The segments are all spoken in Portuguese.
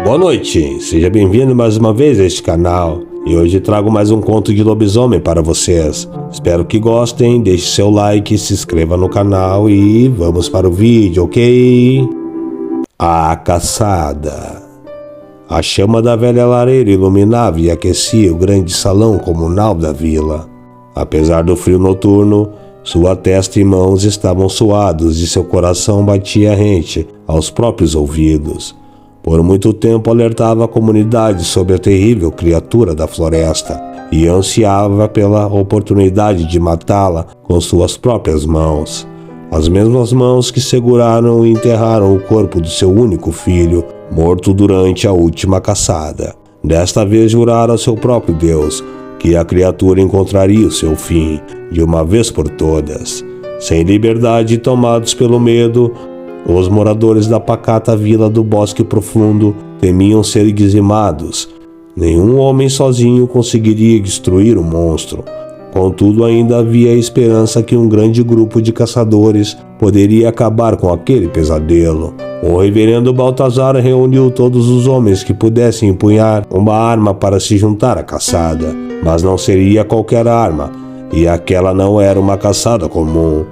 Boa noite, seja bem-vindo mais uma vez a este canal. E hoje trago mais um conto de lobisomem para vocês. Espero que gostem, deixe seu like, se inscreva no canal e vamos para o vídeo, ok? A caçada. A chama da velha lareira iluminava e aquecia o grande salão comunal da vila. Apesar do frio noturno, sua testa e mãos estavam suados e seu coração batia rente aos próprios ouvidos. Por muito tempo alertava a comunidade sobre a terrível criatura da floresta e ansiava pela oportunidade de matá-la com suas próprias mãos. As mesmas mãos que seguraram e enterraram o corpo do seu único filho, morto durante a última caçada. Desta vez jurara ao seu próprio Deus que a criatura encontraria o seu fim, de uma vez por todas. Sem liberdade e tomados pelo medo, os moradores da pacata vila do Bosque Profundo temiam ser dizimados. Nenhum homem sozinho conseguiria destruir o monstro. Contudo, ainda havia a esperança que um grande grupo de caçadores poderia acabar com aquele pesadelo. O reverendo Baltazar reuniu todos os homens que pudessem empunhar uma arma para se juntar à caçada. Mas não seria qualquer arma, e aquela não era uma caçada comum.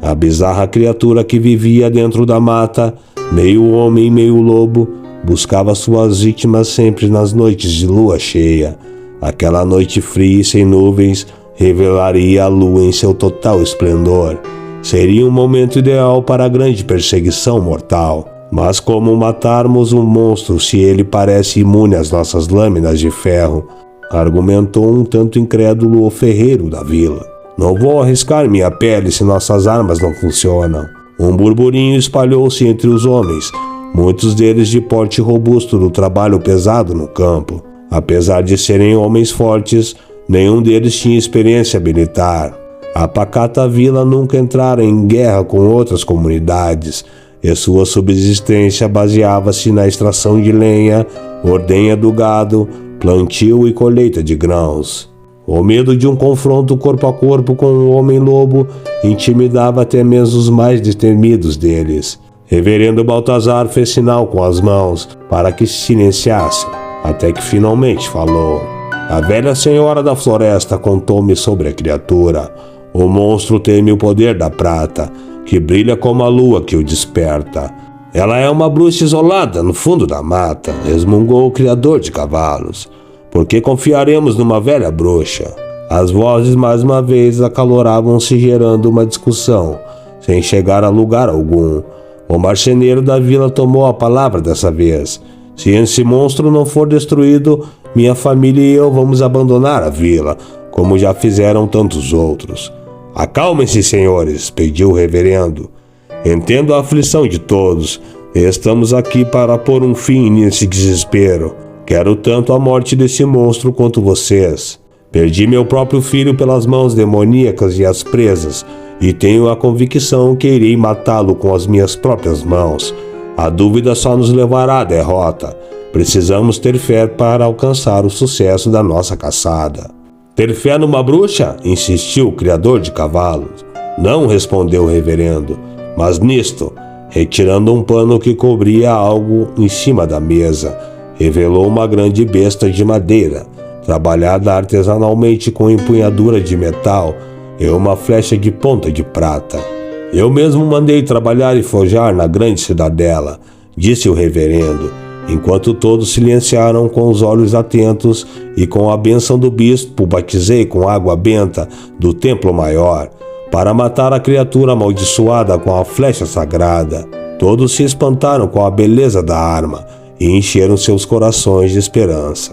A bizarra criatura que vivia dentro da mata, meio homem, meio lobo, buscava suas vítimas sempre nas noites de lua cheia. Aquela noite fria e sem nuvens revelaria a lua em seu total esplendor. Seria um momento ideal para a grande perseguição mortal. Mas como matarmos um monstro se ele parece imune às nossas lâminas de ferro? Argumentou um tanto incrédulo o ferreiro da vila. Não vou arriscar minha pele se nossas armas não funcionam. Um burburinho espalhou-se entre os homens, muitos deles de porte robusto do trabalho pesado no campo. Apesar de serem homens fortes, nenhum deles tinha experiência militar. A pacata vila nunca entrara em guerra com outras comunidades, e sua subsistência baseava-se na extração de lenha, ordenha do gado, plantio e colheita de grãos. O medo de um confronto corpo a corpo com um homem-lobo intimidava até mesmo os mais destemidos deles. Reverendo Baltazar fez sinal com as mãos para que se silenciassem, até que finalmente falou. A velha senhora da floresta contou-me sobre a criatura. O monstro teme o poder da prata, que brilha como a lua que o desperta. Ela é uma bruxa isolada no fundo da mata, resmungou o criador de cavalos. Por que confiaremos numa velha bruxa? As vozes mais uma vez acaloravam-se, gerando uma discussão, sem chegar a lugar algum. O marceneiro da vila tomou a palavra dessa vez. Se esse monstro não for destruído, minha família e eu vamos abandonar a vila, como já fizeram tantos outros. Acalmem-se, senhores, pediu o reverendo. Entendo a aflição de todos, e estamos aqui para pôr um fim nesse desespero. Quero tanto a morte desse monstro quanto vocês. Perdi meu próprio filho pelas mãos demoníacas e as presas, e tenho a convicção que irei matá-lo com as minhas próprias mãos. A dúvida só nos levará à derrota. Precisamos ter fé para alcançar o sucesso da nossa caçada. Ter fé numa bruxa? Insistiu o criador de cavalos. Não, respondeu o reverendo, mas nisto, retirando um pano que cobria algo em cima da mesa, revelou uma grande besta de madeira, trabalhada artesanalmente com empunhadura de metal e uma flecha de ponta de prata. Eu mesmo mandei trabalhar e forjar na grande cidadela, disse o reverendo, enquanto todos silenciaram com os olhos atentos, e com a bênção do bispo batizei com água benta do templo maior, para matar a criatura amaldiçoada com a flecha sagrada. Todos se espantaram com a beleza da arma e encheram seus corações de esperança.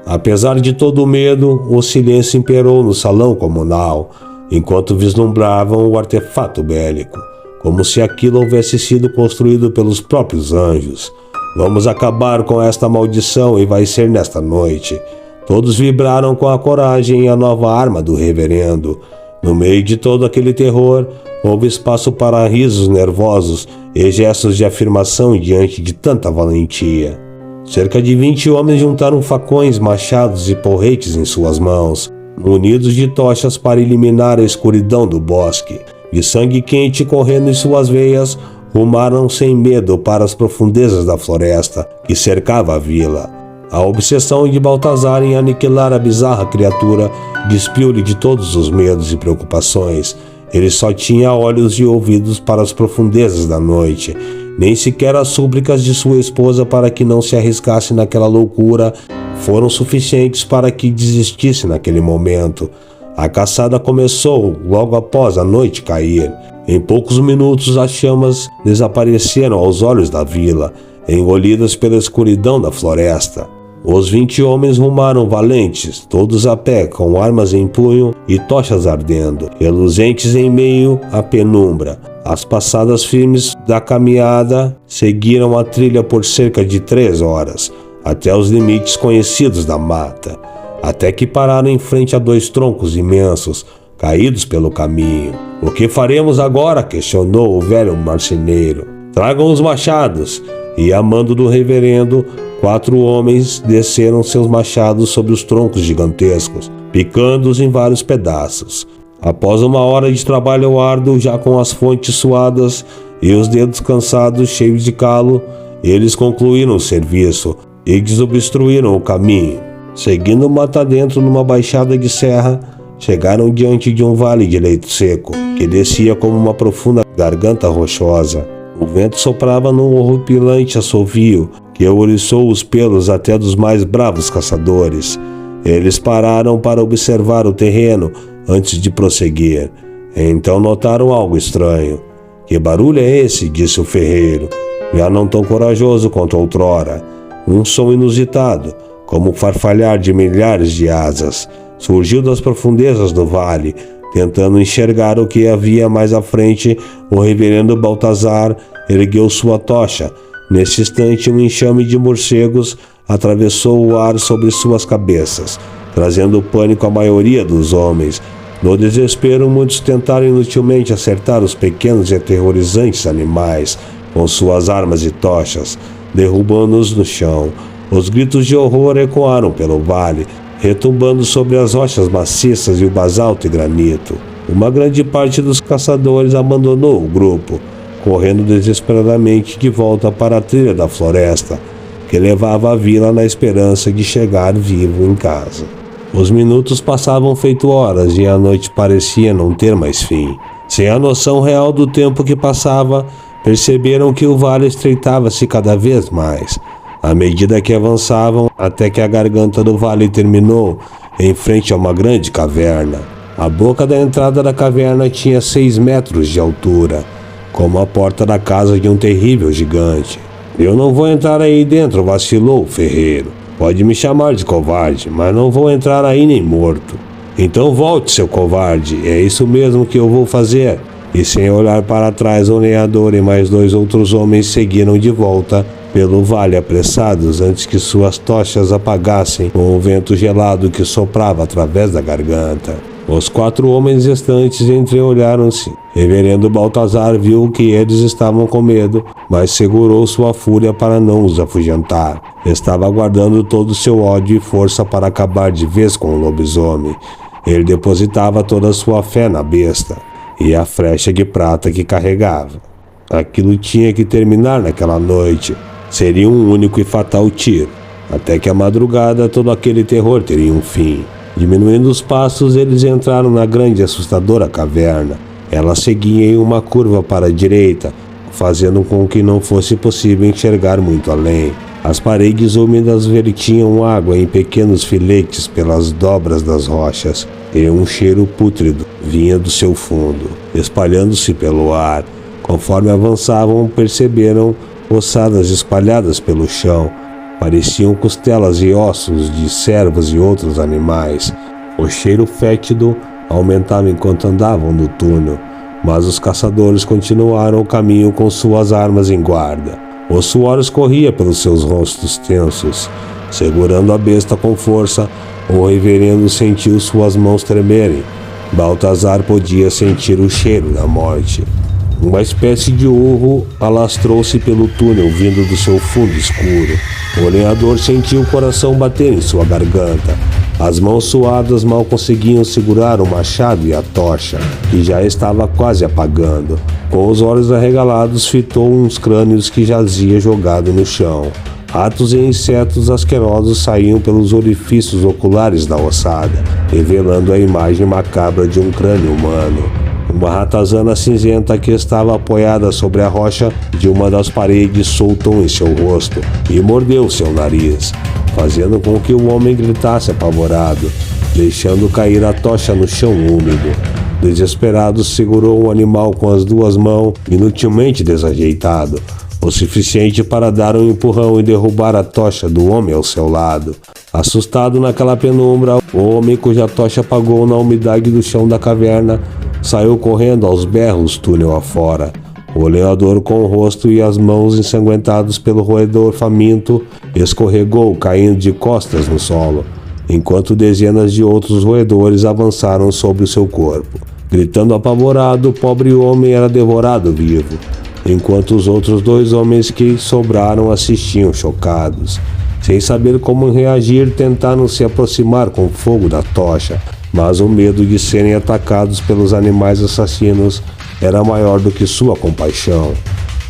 Apesar de todo o medo, o silêncio imperou no salão comunal, enquanto vislumbravam o artefato bélico, como se aquilo houvesse sido construído pelos próprios anjos. Vamos acabar com esta maldição e vai ser nesta noite. Todos vibraram com a coragem e a nova arma do reverendo. No meio de todo aquele terror, houve espaço para risos nervosos e gestos de afirmação diante de tanta valentia. Cerca de 20 homens juntaram facões, machados e porretes em suas mãos, munidos de tochas para eliminar a escuridão do bosque. De sangue quente correndo em suas veias, rumaram sem medo para as profundezas da floresta que cercava a vila. A obsessão de Baltazar em aniquilar a bizarra criatura despiu-lhe de todos os medos e preocupações. Ele só tinha olhos e ouvidos para as profundezas da noite. Nem sequer as súplicas de sua esposa para que não se arriscasse naquela loucura foram suficientes para que desistisse naquele momento. A caçada começou logo após a noite cair. Em poucos minutos as chamas desapareceram aos olhos da vila, engolidas pela escuridão da floresta. Os 20 homens rumaram valentes, todos a pé, com armas em punho e tochas ardendo, reluzentes em meio à penumbra. As passadas firmes da caminhada seguiram a trilha por cerca de 3 horas, até os limites conhecidos da mata, até que pararam em frente a 2 troncos imensos, caídos pelo caminho. "O que faremos agora?" questionou o velho marceneiro. "Tragam os machados." E a mando do reverendo, 4 homens desceram seus machados sobre os troncos gigantescos, picando-os em vários pedaços. Após uma hora de trabalho árduo, já com as frontes suadas e os dedos cansados, cheios de calo, eles concluíram o serviço e desobstruíram o caminho. Seguindo mata dentro numa baixada de serra, chegaram diante de um vale de leito seco, que descia como uma profunda garganta rochosa. O vento soprava num horripilante assovio que ouriçou os pelos até dos mais bravos caçadores. Eles pararam para observar o terreno antes de prosseguir. Então notaram algo estranho. "Que barulho é esse?" disse o ferreiro, já não tão corajoso quanto outrora. Um som inusitado, como o farfalhar de milhares de asas, surgiu das profundezas do vale. Tentando enxergar o que havia mais à frente, o reverendo Baltazar ergueu sua tocha. Nesse instante, um enxame de morcegos atravessou o ar sobre suas cabeças, trazendo pânico à maioria dos homens. No desespero, muitos tentaram inutilmente acertar os pequenos e aterrorizantes animais com suas armas e tochas, derrubando-os no chão. Os gritos de horror ecoaram pelo vale, retumbando sobre as rochas maciças e o basalto e granito. Uma grande parte dos caçadores abandonou o grupo, correndo desesperadamente de volta para a trilha da floresta, que levava a vila na esperança de chegar vivo em casa. Os minutos passavam feito horas e a noite parecia não ter mais fim. Sem a noção real do tempo que passava, perceberam que o vale estreitava-se cada vez mais, à medida que avançavam, até que a garganta do vale terminou em frente a uma grande caverna. A boca da entrada da caverna tinha 6 metros de altura, como a porta da casa de um terrível gigante. "Eu não vou entrar aí dentro", vacilou o ferreiro. "Pode me chamar de covarde, mas não vou entrar aí nem morto." "Então volte, seu covarde, é isso mesmo que eu vou fazer." E sem olhar para trás, o lenhador e mais 2 outros homens seguiram de volta pelo vale apressados antes que suas tochas apagassem com o vento gelado que soprava através da garganta. Os 4 homens restantes entreolharam-se. Reverendo Baltazar viu que eles estavam com medo, mas segurou sua fúria para não os afugentar. Estava guardando todo o seu ódio e força para acabar de vez com o lobisomem. Ele depositava toda a sua fé na besta e a flecha de prata que carregava. Aquilo tinha que terminar naquela noite. Seria um único e fatal tiro. Até que a madrugada todo aquele terror teria um fim. Diminuindo os passos, eles entraram na grande e assustadora caverna. Ela seguia em uma curva para a direita, fazendo com que não fosse possível enxergar muito além. As paredes úmidas vertiam água em pequenos filetes pelas dobras das rochas, e um cheiro pútrido vinha do seu fundo, espalhando-se pelo ar. Conforme avançavam, perceberam ossadas espalhadas pelo chão. Pareciam costelas e ossos de cervos e outros animais. O cheiro fétido aumentava enquanto andavam no túnel, mas os caçadores continuaram o caminho com suas armas em guarda. O suor escorria pelos seus rostos tensos. Segurando a besta com força, o reverendo sentiu suas mãos tremerem. Baltazar podia sentir o cheiro da morte. Uma espécie de urro alastrou-se pelo túnel vindo do seu fundo escuro. O lenhador sentiu o coração bater em sua garganta. As mãos suadas mal conseguiam segurar o machado e a tocha, que já estava quase apagando. Com os olhos arregalados, fitou uns crânios que jazia jogado no chão. Ratos e insetos asquerosos saíam pelos orifícios oculares da ossada, revelando a imagem macabra de um crânio humano. Uma ratazana cinzenta que estava apoiada sobre a rocha de uma das paredes soltou em seu rosto e mordeu seu nariz, fazendo com que o homem gritasse apavorado, deixando cair a tocha no chão úmido. Desesperado, segurou o animal com as duas mãos, inutilmente desajeitado, o suficiente para dar um empurrão e derrubar a tocha do homem ao seu lado. Assustado naquela penumbra, o homem cuja tocha apagou na umidade do chão da caverna saiu correndo aos berros túnel afora. O lenhador, com o rosto e as mãos ensanguentados pelo roedor faminto, escorregou, caindo de costas no solo, enquanto dezenas de outros roedores avançaram sobre o seu corpo. Gritando apavorado, o pobre homem era devorado vivo, enquanto os outros dois homens que sobraram assistiam chocados. Sem saber como reagir, tentaram se aproximar com o fogo da tocha, mas o medo de serem atacados pelos animais assassinos era maior do que sua compaixão.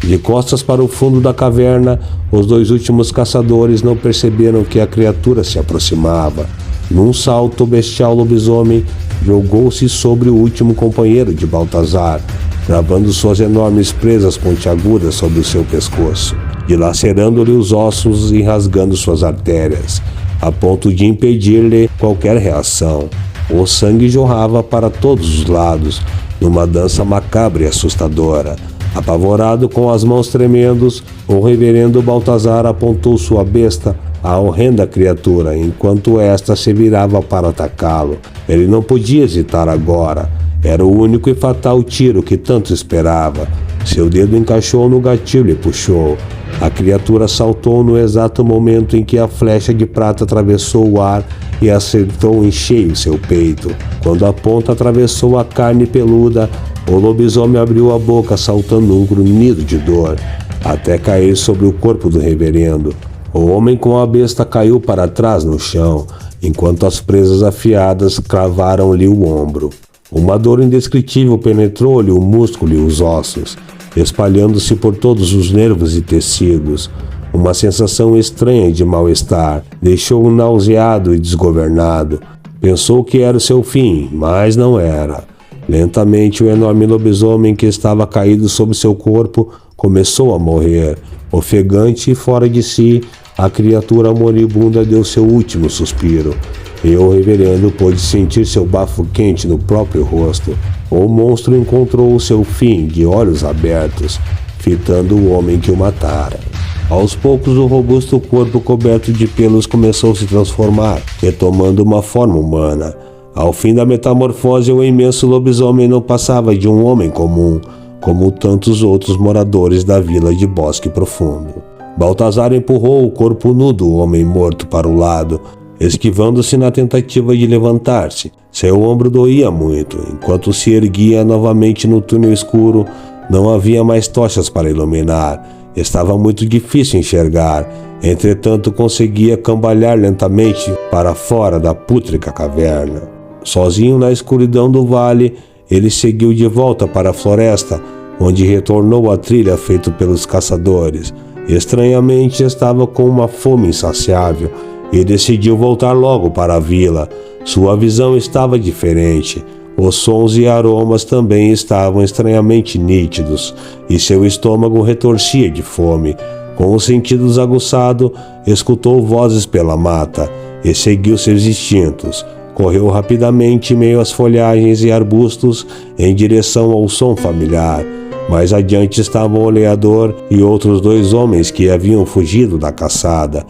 De costas para o fundo da caverna, os dois últimos caçadores não perceberam que a criatura se aproximava. Num salto, o bestial lobisomem jogou-se sobre o último companheiro de Baltazar, travando suas enormes presas pontiagudas sobre o seu pescoço, dilacerando-lhe os ossos e rasgando suas artérias, a ponto de impedir-lhe qualquer reação. O sangue jorrava para todos os lados, numa dança macabra e assustadora. Apavorado, com as mãos tremendos, o reverendo Baltazar apontou sua besta à horrenda criatura, enquanto esta se virava para atacá-lo. Ele não podia hesitar agora. Era o único e fatal tiro que tanto esperava. Seu dedo encaixou no gatilho e puxou. A criatura saltou no exato momento em que a flecha de prata atravessou o ar e acertou em cheio seu peito. Quando a ponta atravessou a carne peluda, o lobisomem abriu a boca, saltando um grunhido de dor, até cair sobre o corpo do reverendo. O homem com a besta caiu para trás no chão, enquanto as presas afiadas cravaram-lhe o ombro. Uma dor indescritível penetrou-lhe o músculo e os ossos, espalhando-se por todos os nervos e tecidos. Uma sensação estranha de mal-estar deixou-o nauseado e desgovernado. Pensou que era o seu fim, mas não era. Lentamente, o enorme lobisomem que estava caído sobre seu corpo começou a morrer. Ofegante e fora de si, a criatura moribunda deu seu último suspiro, e o reverendo pôde sentir seu bafo quente no próprio rosto. O monstro encontrou seu fim de olhos abertos, fitando o homem que o matara. Aos poucos, o robusto corpo coberto de pelos começou a se transformar, retomando uma forma humana. Ao fim da metamorfose, o imenso lobisomem não passava de um homem comum, como tantos outros moradores da vila de Bosque Profundo. Baltazar empurrou o corpo nu do homem morto para o lado, esquivando-se na tentativa de levantar-se. Seu ombro doía muito. Enquanto se erguia novamente no túnel escuro, não havia mais tochas para iluminar. Estava muito difícil enxergar. Entretanto, conseguia cambalhar lentamente para fora da pútrica caverna. Sozinho na escuridão do vale, ele seguiu de volta para a floresta, onde retornou à trilha feita pelos caçadores. Estranhamente, estava com uma fome insaciável e decidiu voltar logo para a vila. Sua visão estava diferente. Os sons e aromas também estavam estranhamente nítidos, e seu estômago retorcia de fome. Com os sentidos aguçados, escutou vozes pela mata e seguiu seus instintos. Correu rapidamente em meio às folhagens e arbustos em direção ao som familiar. Mais adiante estavam o lenhador e outros dois homens que haviam fugido da caçada.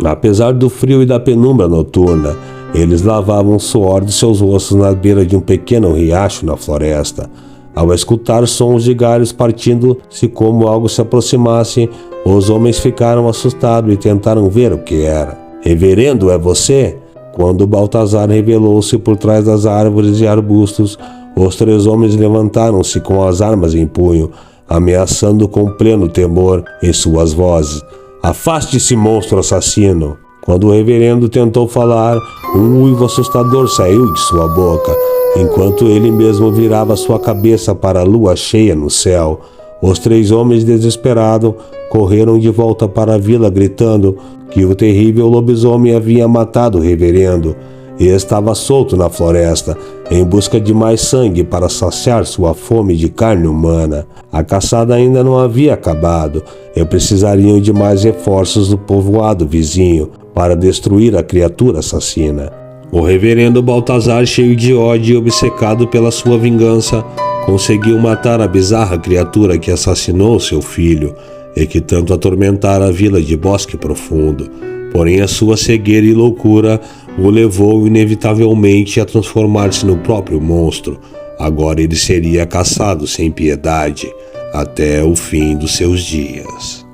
Apesar do frio e da penumbra noturna, eles lavavam o suor de seus rostos na beira de um pequeno riacho na floresta. Ao escutar sons de galhos partindo-se como algo se aproximasse, os homens ficaram assustados e tentaram ver o que era. "Reverendo, é você?" Quando Baltazar revelou-se por trás das árvores e arbustos, os três homens levantaram-se com as armas em punho, ameaçando com pleno temor em suas vozes. "Afaste-se, monstro assassino!" Quando o reverendo tentou falar, um uivo assustador saiu de sua boca, enquanto ele mesmo virava sua cabeça para a lua cheia no céu. Os 3 homens desesperados correram de volta para a vila gritando que o terrível lobisomem havia matado o reverendo e estava solto na floresta em busca de mais sangue para saciar sua fome de carne humana. A caçada ainda não havia acabado e precisariam de mais reforços do povoado vizinho para destruir a criatura assassina. O reverendo Baltazar, cheio de ódio e obcecado pela sua vingança, conseguiu matar a bizarra criatura que assassinou seu filho e que tanto atormentara a vila de Bosque Profundo. Porém, a sua cegueira e loucura o levou inevitavelmente a transformar-se no próprio monstro. Agora ele seria caçado sem piedade até o fim dos seus dias.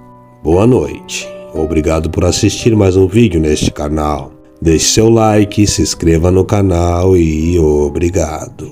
Boa noite. Obrigado por assistir mais um vídeo neste canal. Deixe seu like, se inscreva no canal e obrigado.